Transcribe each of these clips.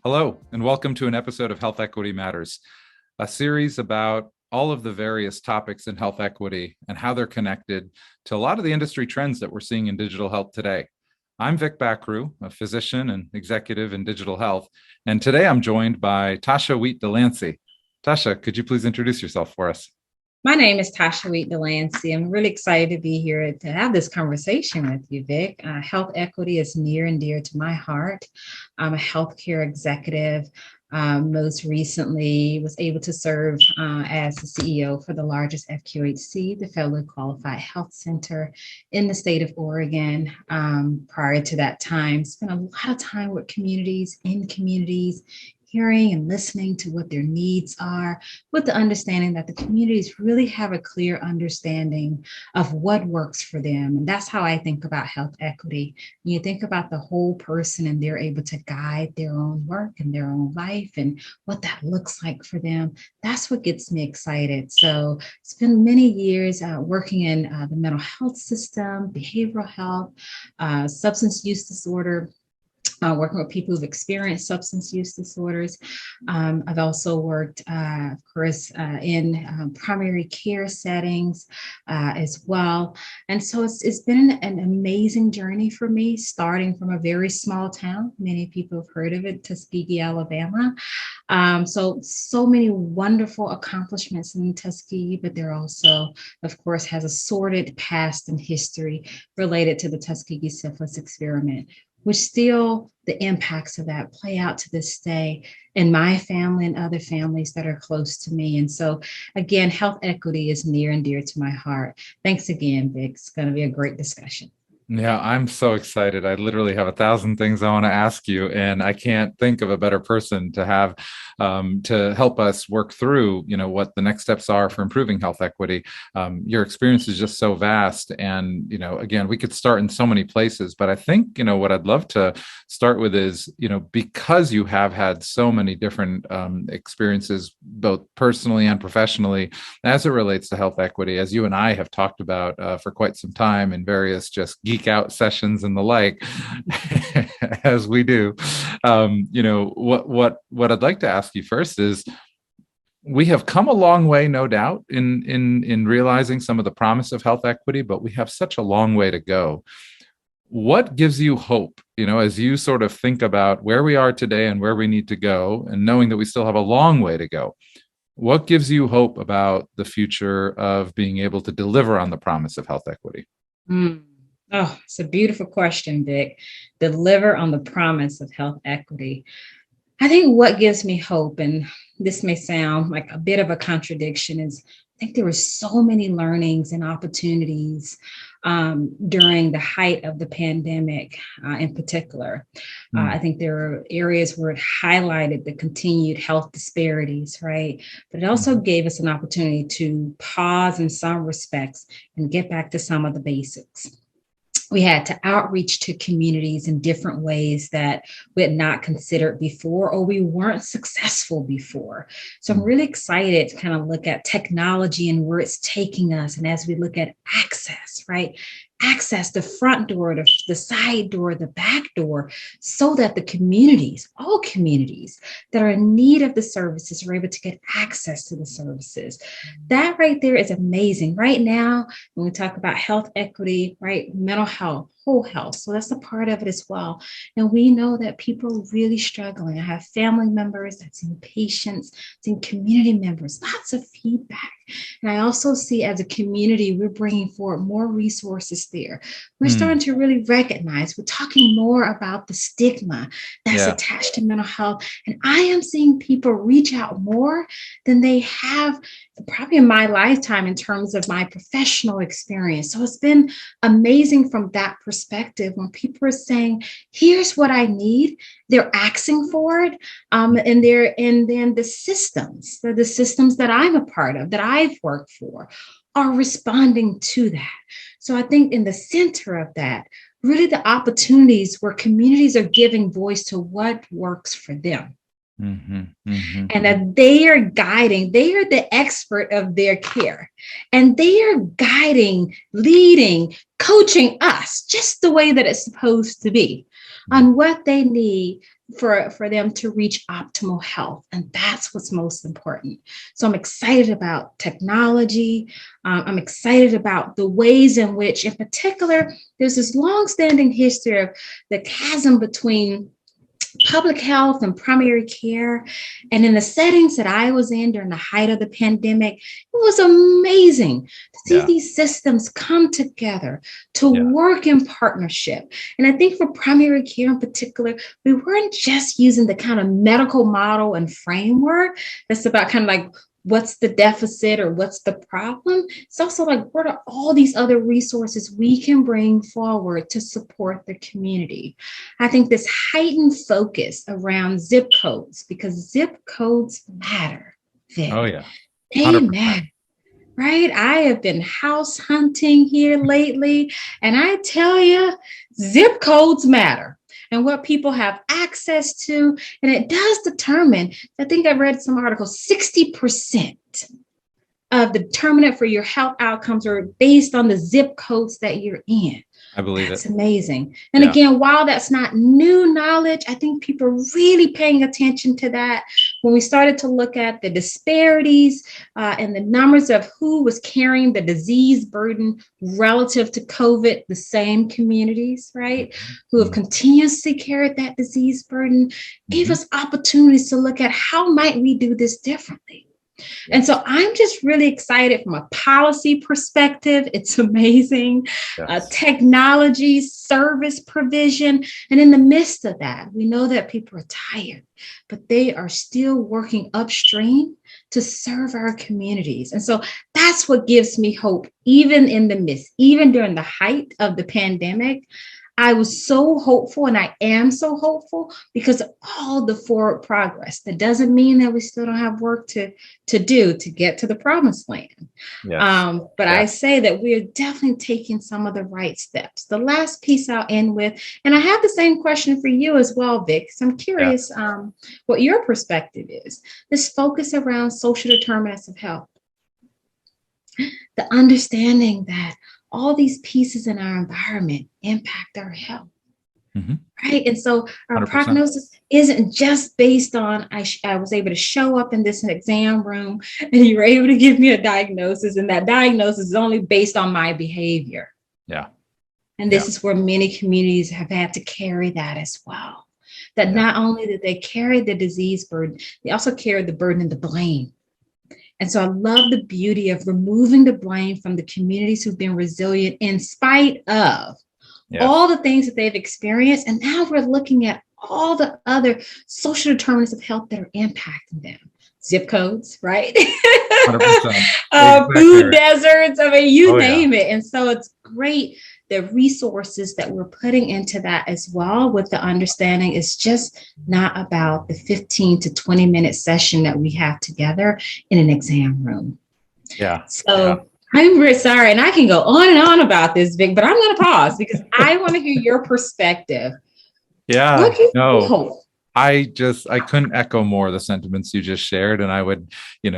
Hello, and welcome to an episode of Health Equity Matters, a series about all of the various topics in health equity and how they're connected to a lot of the industry trends that we're seeing in digital health today. I'm Vik Bakhru, a physician and executive in digital health, and today I'm joined by Tasha Wheatt-Delancy. Tasha, could you please introduce yourself for us? My name is Tasha Wheatt-Delancy. I'm really excited to be here to have this conversation with you, Vik. Health equity is near and dear to my heart. I'm a healthcare executive. Most recently, was able to serve as the CEO for the largest FQHC, the Federally Qualified Health Center in the state of Oregon. Prior to that time, spent a lot of time with communities, in communities, hearing and listening to what their needs are, with the understanding that the communities really have a clear understanding of what works for them. And that's how I think about health equity. When you think about the whole person and they're able to guide their own work and their own life and what that looks like for them, that's what gets me excited. So it's been many years working in the mental health system, behavioral health, substance use disorder, working with people who've experienced substance use disorders. I've also worked, of course, in primary care settings as well. And so it's been an amazing journey for me, starting from a very small town. Many people have heard of it, Tuskegee, Alabama. So many wonderful accomplishments in Tuskegee, but there also, of course, has a sordid past and history related to the Tuskegee syphilis experiment, which still the impacts of that play out to this day in my family and other families that are close to me. And so, again, health equity is near and dear to my heart. Thanks again, Vik. It's going to be a great discussion. Yeah, I'm so excited. I literally have 1,000 things I want to ask you, and I can't think of a better person to have to help us work through, what the next steps are for improving health equity. Your experience is just so vast, and again, we could start in so many places. But I think what I'd love to start with is, because you have had so many different experiences, both personally and professionally, as it relates to health equity, as you and I have talked about for quite some time in various just geek out sessions and the like, as we do. What I'd like to ask you first is, we have come a long way, no doubt, in realizing some of the promise of health equity, but we have such a long way to go. What gives you hope, as you sort of think about where we are today and where we need to go, and knowing that we still have a long way to go? What gives you hope about the future of being able to deliver on the promise of health equity? Mm. Oh, it's a beautiful question, Vik. Deliver on the promise of health equity. I think what gives me hope, and this may sound like a bit of a contradiction, is I think there were so many learnings and opportunities during the height of the pandemic in particular. I Mm. think there are areas where it highlighted the continued health disparities, right? But it also Mhm. gave us an opportunity to pause in some respects and get back to some of the basics. We had to outreach to communities in different ways that we had not considered before, or we weren't successful before. So I'm Mm. really excited to kind of look at technology and where it's taking us. And as we look at access, right? Access the front door, the side door, the back door, so that the communities, all communities that are in need of the services, are able to get access to the services. That right there is amazing. Right now, when we talk about health equity, right? Mental health, whole health. So that's a part of it as well. And we know that people are really struggling. I have family members, I've seen patients, I've seen community members, lots of feedback. And I also see as a community, we're bringing forward more resources there. We're starting Mm. to really recognize, we're talking more about the stigma that's Yeah. attached to mental health. And I am seeing people reach out more than they have probably in my lifetime in terms of my professional experience. So it's been amazing from that perspective when people are saying, here's what I need. They're asking for it. And then the systems that I'm a part of, that I've worked for, are responding to that. So I think in the center of that, really the opportunities where communities are giving voice to what works for them, Mhm, mhm, and mhm. that they are guiding, they are the expert of their care, and they are guiding, leading, coaching us just the way that it's supposed to be on what they need for them to reach optimal health. And that's what's most important. So I'm excited about technology. I'm excited about the ways in which, in particular, there's this longstanding history of the chasm between public health and primary care. And in the settings that I was in during the height of the pandemic, it was amazing to see these systems come together to work in partnership. And I think for primary care in particular, we weren't just using the kind of medical model and framework that's about kind of like, what's the deficit or what's the problem? It's also like, what are all these other resources we can bring forward to support the community? I think this heightened focus around zip codes, because zip codes matter, Vik. Oh, yeah. 100%. They matter. Right? I have been house hunting here lately, and I tell you, zip codes matter and what people have access to. And it does determine, I think I read some articles, 60% of the determinant for your health outcomes are based on the zip codes that you're in. I believe that's it. amazing. And again, while that's not new knowledge, I think people are really paying attention to that. When we started to look at the disparities and the numbers of who was carrying the disease burden relative to COVID, the same communities, right, who have continuously carried that disease burden, gave us opportunities to look at how might we do this differently. And so I'm just really excited from a policy perspective. It's amazing. Technology, service provision. And in the midst of that, we know that people are tired, but they are still working upstream to serve our communities. And so that's what gives me hope, even in the midst, even during the height of the pandemic. I was so hopeful, and I am so hopeful because of all the forward progress. That doesn't mean that we still don't have work to do to get to the promised land. But I say that we are definitely taking some of the right steps. The last piece I'll end with, and I have the same question for you as well, Vik. So I'm curious what your perspective is. This focus around social determinants of health. The understanding that all these pieces in our environment impact our health, right? And so our 100%. Prognosis isn't just based on, I was able to show up in this exam room and you were able to give me a diagnosis, and that diagnosis is only based on my behavior. And this is where many communities have had to carry that as well. That not only did they carry the disease burden, they also carried the burden and the blame. And so I love the beauty of removing the blame from the communities who've been resilient in spite of all the things that they've experienced. And now we're looking at all the other social determinants of health that are impacting them. Zip codes, right? 100%. Food deserts, I mean, you name it. And so it's great. The resources that we're putting into that as well, with the understanding it's just not about the 15 to 20 minute session that we have together in an exam room. I'm really sorry, and I can go on and on about this, Vik, but I'm going to pause because I want to hear your perspective. What gives you hope? I couldn't echo more the sentiments you just shared, and I would,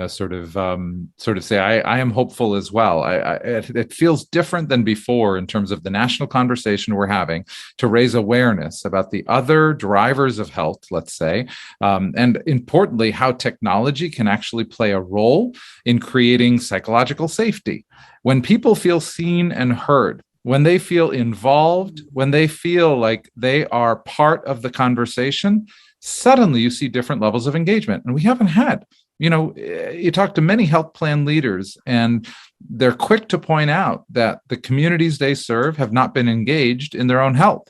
sort of say I am hopeful as well. It feels different than before in terms of the national conversation we're having to raise awareness about the other drivers of health, let's say, and importantly, how technology can actually play a role in creating psychological safety. When people feel seen and heard, when they feel involved, when they feel like they are part of the conversation, suddenly you see different levels of engagement. And we haven't had, you talk to many health plan leaders and they're quick to point out that the communities they serve have not been engaged in their own health.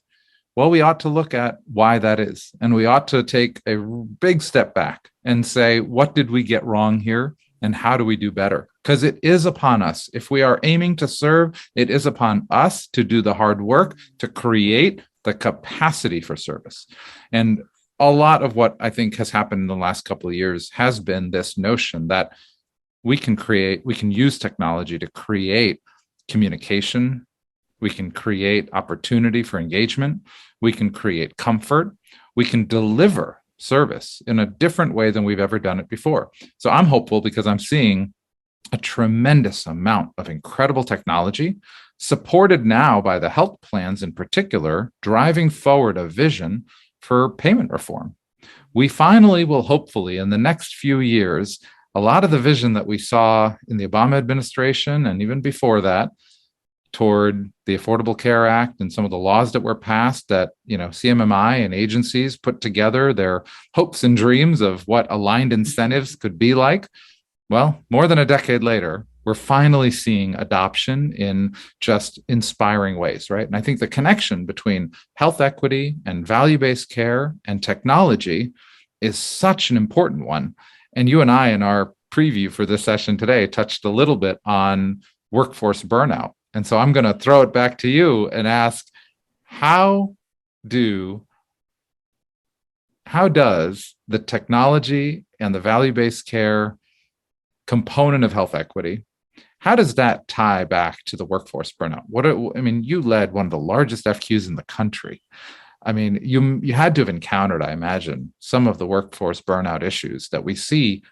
Well, we ought to look at why that is. And we ought to take a big step back and say, what did we get wrong here? And how do we do better? Because it is upon us. If we are aiming to serve, it is upon us to do the hard work to create the capacity for service. And a lot of what I think has happened in the last couple of years has been this notion that we can use technology to create communication. We can create opportunity for engagement. We can create comfort. We can deliver service in a different way than we've ever done it before. So I'm hopeful because I'm seeing a tremendous amount of incredible technology supported now by the health plans in particular, driving forward a vision for payment reform. We finally will, hopefully, in the next few years, a lot of the vision that we saw in the Obama administration and even before that toward the Affordable Care Act and some of the laws that were passed that, CMMI and agencies put together their hopes and dreams of what aligned incentives could be like. Well, more than a decade later, we're finally seeing adoption in just inspiring ways, right? And I think the connection between health equity and value-based care and technology is such an important one. And you and I, in our preview for this session today, touched a little bit on workforce burnout. And so I'm going to throw it back to you and ask, how does the technology and the value-based care component of health equity, how does that tie back to the workforce burnout? You led one of the largest FQs in the country. You had to have encountered, I imagine, some of the workforce burnout issues that we see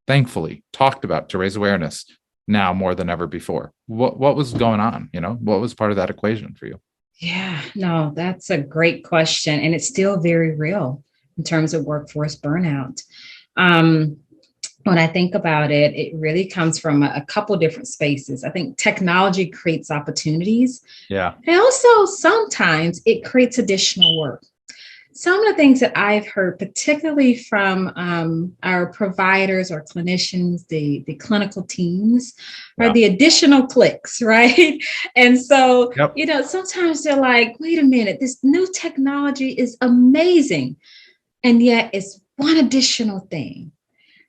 thankfully talked about to raise awareness now more than ever before. What was going on? What was part of that equation for you? Yeah, no, that's a great question. And it's still very real in terms of workforce burnout. When I think about it, it really comes from a couple different spaces. I think technology creates opportunities. Yeah. And also sometimes it creates additional work. Some of the things that I've heard, particularly from our providers or clinicians, the clinical teams, are the additional clicks, right? And so, sometimes they're like, wait a minute, this new technology is amazing. And yet it's one additional thing.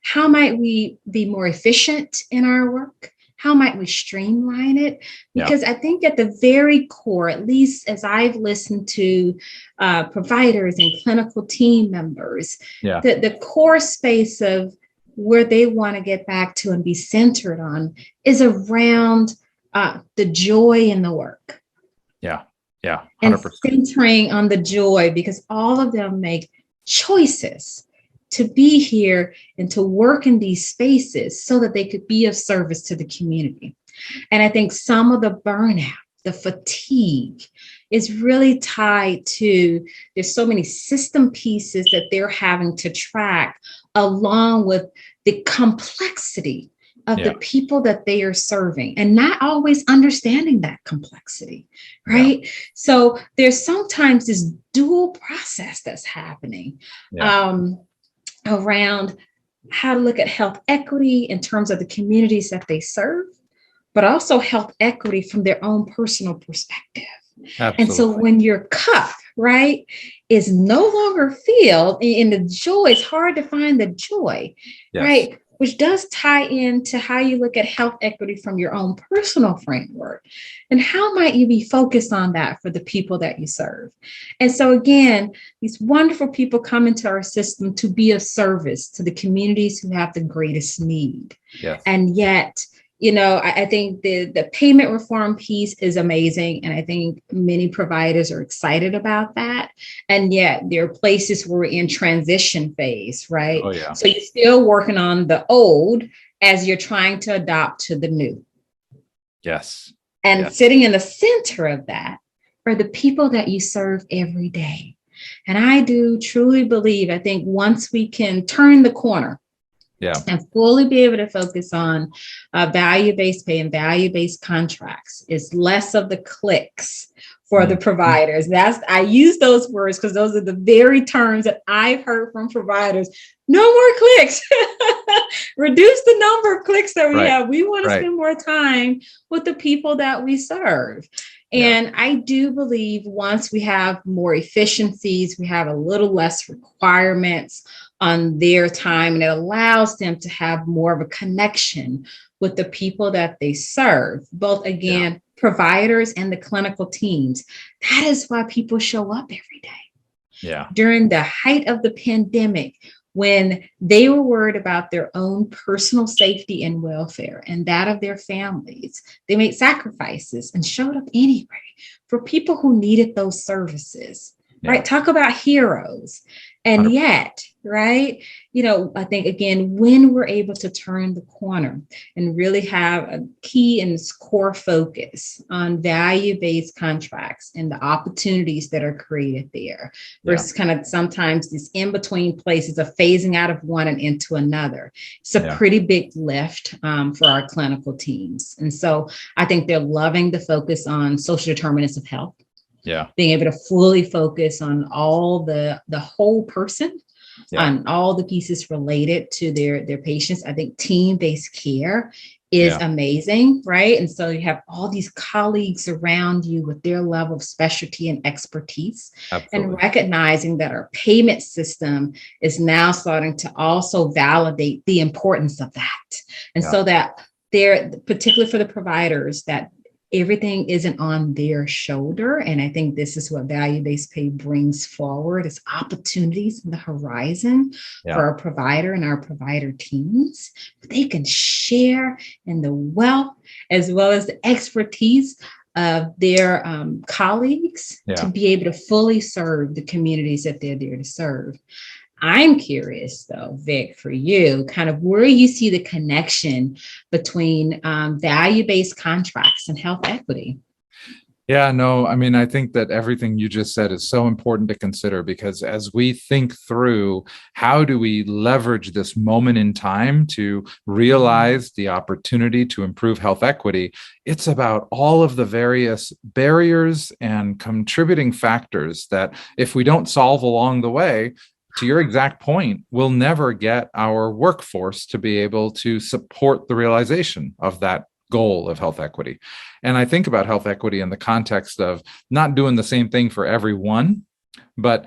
How might we be more efficient in our work? How might we streamline it? Because I think at the very core, at least as I've listened to providers and clinical team members, the core space of where they want to get back to and be centered on is around the joy in the work. Yeah. 100%. And centering on the joy, because all of them make choices to be here and to work in these spaces so that they could be of service to the community. And I think some of the burnout, the fatigue is really tied to, there's so many system pieces that they're having to track along with the complexity of the people that they are serving and not always understanding that complexity, right? Yeah. So there's sometimes this dual process that's happening. Around how to look at health equity in terms of the communities that they serve, but also health equity from their own personal perspective. Absolutely. And so when your cup, right, is no longer filled in the joy, it's hard to find the joy, right? Which does tie into how you look at health equity from your own personal framework. And how might you be focused on that for the people that you serve? And so again, these wonderful people come into our system to be of service to the communities who have the greatest need. Yes. And yet, I think the payment reform piece is amazing. And I think many providers are excited about that. And yet there are places where we're in transition phase, right? Oh, yeah. So you're still working on the old as you're trying to adopt to the new. Yes. And sitting in the center of that are the people that you serve every day. And I do truly believe, I think once we can turn the corner, and fully be able to focus on value-based pay and value-based contracts, is less of the clicks for the providers. I use those words because those are the very terms that I've heard from providers. No more clicks. Reduce the number of clicks that we have. We want to spend more time with the people that we serve. And I do believe once we have more efficiencies, we have a little less requirements on their time, and it allows them to have more of a connection with the people that they serve, both providers and the clinical teams. That is why people show up every day. Yeah. During the height of the pandemic, when they were worried about their own personal safety and welfare and that of their families, they made sacrifices and showed up anyway for people who needed those services. Yeah. right? Talk about heroes. And 100%. yet, right? I think again, when we're able to turn the corner and really have a key and core focus on value-based contracts and the opportunities that are created there Yeah. versus kind of sometimes these in-between places of phasing out of one and into another. It's a Yeah. pretty big lift for our clinical teams. And so I think they're loving the focus on social determinants of health, Yeah. being able to fully focus on all the whole person, Yeah. on all the pieces related to their patients. I think team-based care is Yeah. amazing, right? And so you have all these colleagues around you with their level of specialty and expertise, and Absolutely. recognizing that our payment system is now starting to also validate the importance of that. And Yeah. so that they're, particularly for the providers, that everything isn't on their shoulder. And I think this is what value-based pay brings forward, is opportunities in the horizon for Yeah. our provider and our provider teams. They can share in the wealth as well as the expertise of their colleagues to Yeah. be able to fully serve the communities that they're there to serve. I'm curious, though, Vik, for you, kind of where you see the connection between value-based contracts and health equity. Yeah, no, I mean, I think that everything you just said is so important to consider, because as we think through how do we leverage this moment in time to realize the opportunity to improve health equity, it's about all of the various barriers and contributing factors that if we don't solve along the way, to your exact point, we'll never get our workforce to be able to support the realization of that goal of health equity. And I think about health equity in the context of not doing the same thing for everyone, but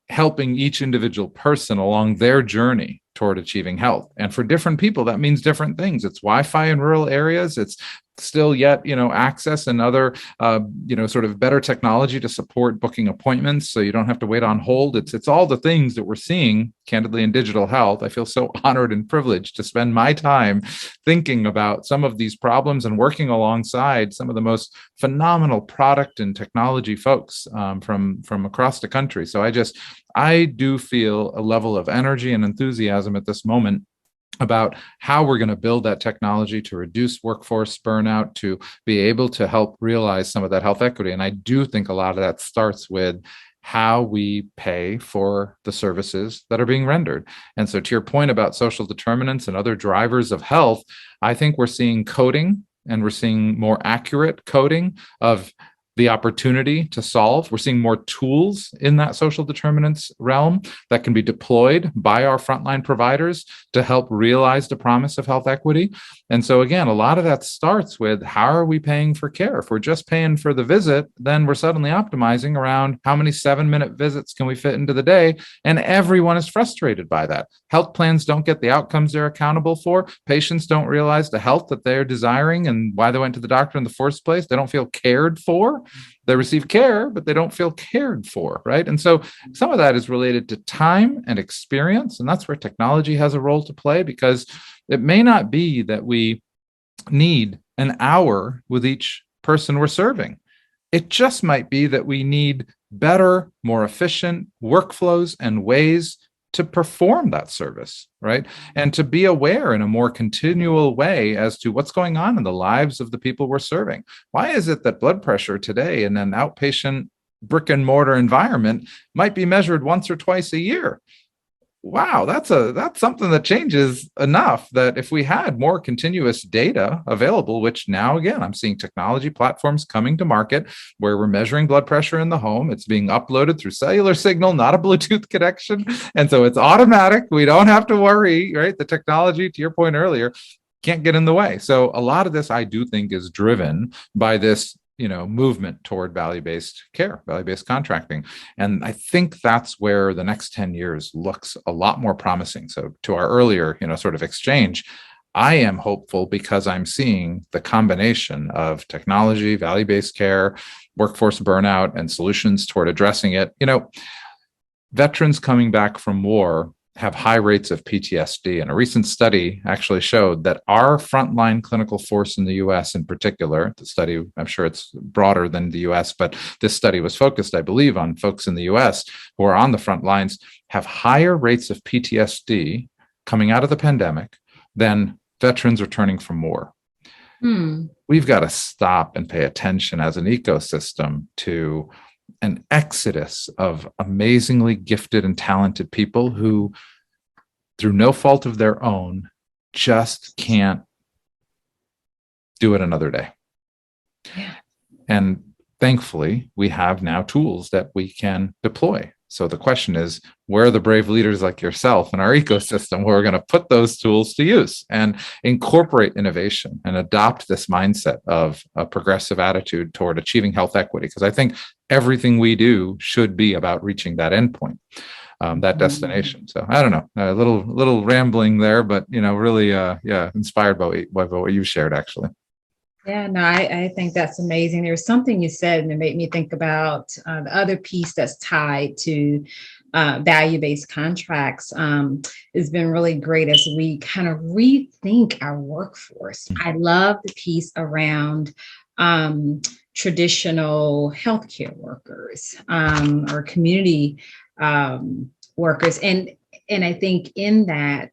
helping each individual person along their journey toward achieving health. And for different people, that means different things. It's Wi-Fi in rural areas. It's still yet, access and other, sort of better technology to support booking appointments so you don't have to wait on hold. It's all the things that we're seeing, candidly, in digital health. I feel so honored and privileged to spend my time thinking about some of these problems and working alongside some of the most phenomenal product and technology folks from across the country. So I do feel a level of energy and enthusiasm at this moment about how we're going to build that technology to reduce workforce burnout, to be able to help realize some of that health equity. And I do think a lot of that starts with how we pay for the services that are being rendered. And so to your point about social determinants and other drivers of health, I think we're seeing coding, and we're seeing more accurate coding of the opportunity to solve. We're seeing more tools in that social determinants realm that can be deployed by our frontline providers to help realize the promise of health equity. And so again, a lot of that starts with how are we paying for care? If we're just paying for the visit, then we're suddenly optimizing around how many 7-minute visits can we fit into the day. And everyone is frustrated by that. Health plans don't get the outcomes they're accountable for. Patients don't realize the health that they're desiring and why they went to the doctor in the first place. They don't feel cared for. They receive care, but they don't feel cared for, right? And so some of that is related to time and experience, and that's where technology has a role to play, because it may not be that we need an hour with each person we're serving. It just might be that we need better, more efficient workflows and ways to perform that service, right? And to be aware in a more continual way as to what's going on in the lives of the people we're serving. Why is it that blood pressure today in an outpatient brick and mortar environment might be measured once or twice a year? Wow, that's something that changes enough that if we had more continuous data available, which now again I'm seeing technology platforms coming to market where we're measuring blood pressure in the home, it's being uploaded through cellular signal, not a Bluetooth connection, and so it's automatic. We don't have to worry, right? The technology, to your point earlier, can't get in the way. So a lot of this I do think is driven by this movement toward value-based care, value-based contracting. And I think that's where the next 10 years looks a lot more promising. So to our earlier, sort of exchange, I am hopeful because I'm seeing the combination of technology, value-based care, workforce burnout, and solutions toward addressing it. Veterans coming back from war have high rates of PTSD. And a recent study actually showed that our frontline clinical force in the US in particular, the study, I'm sure it's broader than the US, but this study was focused, I believe, on folks in the US who are on the front lines, have higher rates of PTSD coming out of the pandemic than veterans returning from war. We've got to stop and pay attention as an ecosystem to an exodus of amazingly gifted and talented people who, through no fault of their own, just can't do it another day. Yeah. And thankfully, we have now tools that we can deploy. So the question is, where are the brave leaders like yourself in our ecosystem who are going to put those tools to use and incorporate innovation and adopt this mindset of a progressive attitude toward achieving health equity? Because I think everything we do should be about reaching that endpoint, that destination. So I don't know, a little rambling there, but really, inspired by what you shared, actually. Yeah, no, I think that's amazing. There was something you said and it made me think about the other piece that's tied to value-based contracts has been really great as we kind of rethink our workforce. I love the piece around traditional healthcare workers or community workers. And I think in that,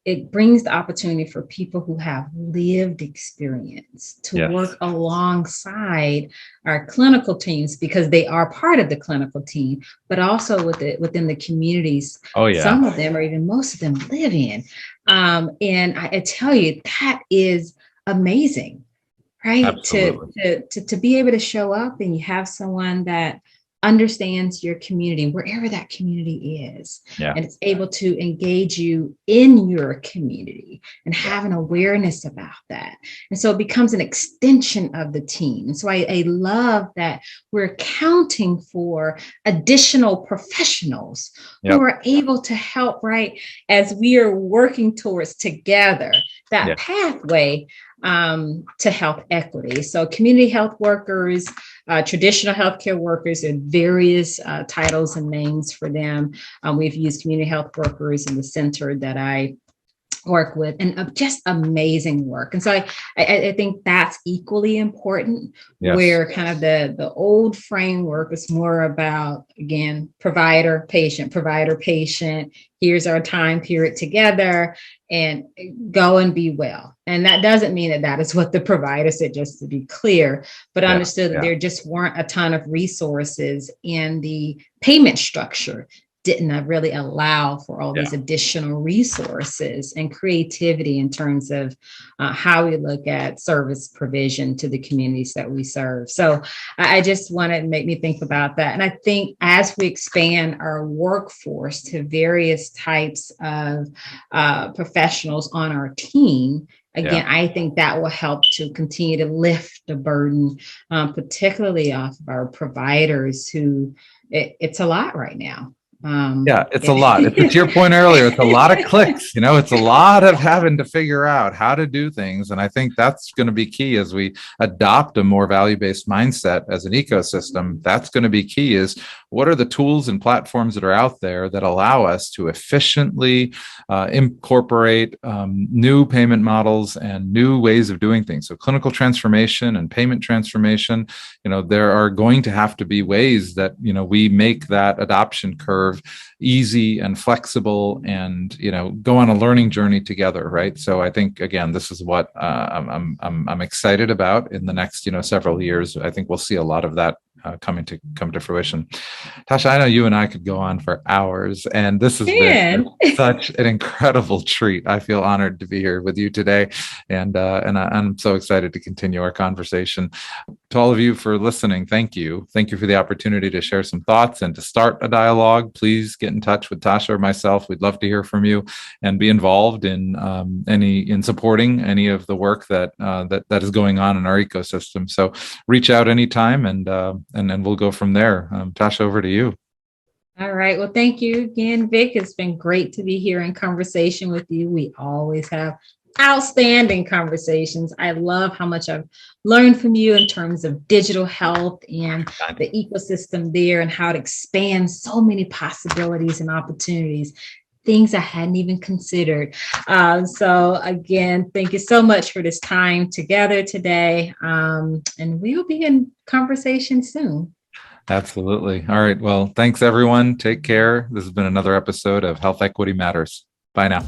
it brings the opportunity for people who have lived experience to work alongside our clinical teams, because they are part of the clinical team, but also within the communities. Some of them, or even most of them, live in. And I tell you, that is amazing, right? Absolutely. To be able to show up and you have someone that understands your community, wherever that community is, and it's able to engage you in your community and have an awareness about that. And so it becomes an extension of the team. And so I love that we're accounting for additional professionals who are able to help, right, as we are working towards together that pathway to health equity. So community health workers, traditional healthcare workers, and various titles and names for them. We've used community health workers in the center that I work with, and just amazing work. And so I think that's equally important, where kind of the old framework was more about, again, provider, patient, here's our time period together and go and be well. And that doesn't mean that is what the provider said, just to be clear, but understood that there just weren't a ton of resources, and the payment structure didn't really allow for all these additional resources and creativity in terms of how we look at service provision to the communities that we serve. So I just wanted to make me think about that. And I think as we expand our workforce to various types of professionals on our team, again, I think that will help to continue to lift the burden, particularly off of our providers who it's a lot right now. It's a lot. To your point earlier, it's a lot of clicks, it's a lot of having to figure out how to do things. And I think that's going to be key as we adopt a more value-based mindset as an ecosystem. That's going to be key, is what are the tools and platforms that are out there that allow us to efficiently incorporate new payment models and new ways of doing things. So clinical transformation and payment transformation, there are going to have to be ways that, we make that adoption curve easy and flexible, and go on a learning journey together, right? So I think, again, this is what I'm excited about in the next several years. I think we'll see a lot of that come to fruition. Tasha, I know you and I could go on for hours, and this has been such an incredible treat. I feel honored to be here with you today, and I'm so excited to continue our conversation. To all of you for listening, thank you. Thank you for the opportunity to share some thoughts and to start a dialogue. Please get in touch with Tasha or myself. We'd love to hear from you and be involved in supporting any of the work that is going on in our ecosystem. So reach out anytime, and we'll go from there. Tasha, over to you. All right. Well, thank you again, Vik. It's been great to be here in conversation with you. We always have outstanding conversations. I love how much I've learned from you in terms of digital health and the ecosystem there, and how it expands so many possibilities and opportunities. things I hadn't even considered. So again, thank you so much for this time together today. And we'll be in conversation soon. Absolutely. All right. Well, thanks everyone. Take care. This has been another episode of Health Equity Matters. Bye now.